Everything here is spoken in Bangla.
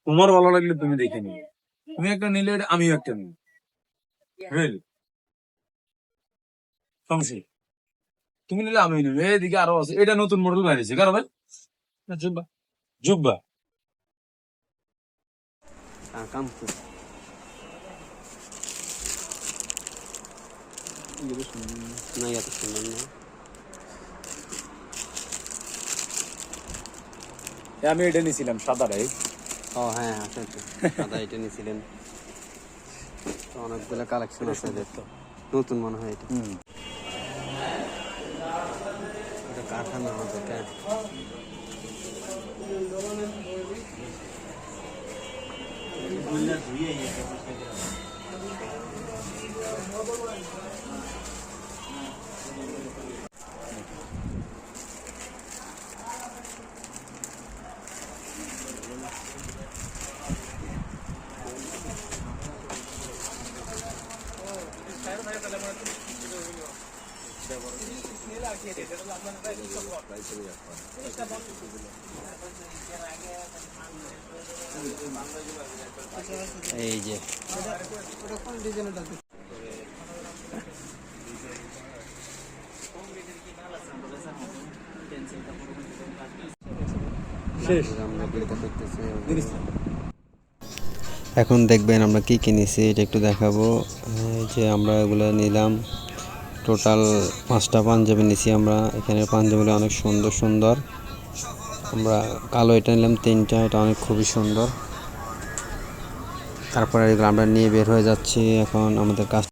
তোমার ভালো লাগলে তুমি দেখে নিবে, তুমি একটা নিলে আমিও একটা নিব, বুঝলি? সমস্যা কি? তুমি নিলে আমিও নিবো, এদিকে আরো আছে, এটা নতুন মডেল বাইরেছে কারো ভাই, না জুব্বা, জুব্বা। কাম না এত সুন্দর না। আমি এটা নিয়েছিলাম সাদাটাই। ও হ্যাঁ আছে তো, সাদা এটা নিয়েছিলেন তো, অনেকগুলো কালেকশন আছে এদের তো, নতুন মনে হয় এটা। এটা কারখানা হবে এটা। এই যে আমরা বিলটা করতেছি। এখন দেখবেন আমরা কি কিনেছি, এটা একটু দেখাবো। এই যে আমরা এগুলো নিলাম, টোটাল 5টা পাঞ্জাবি নিছি আমরা। এখানে পাঞ্জাবিগুলো অনেক সুন্দর সুন্দর। আমরা কালো এটা নিলাম 3টা, এটা অনেক খুবই সুন্দর। তারপরে এগুলো আমরা নিয়ে বের হয়ে যাচ্ছি এখন আমাদের কাজ।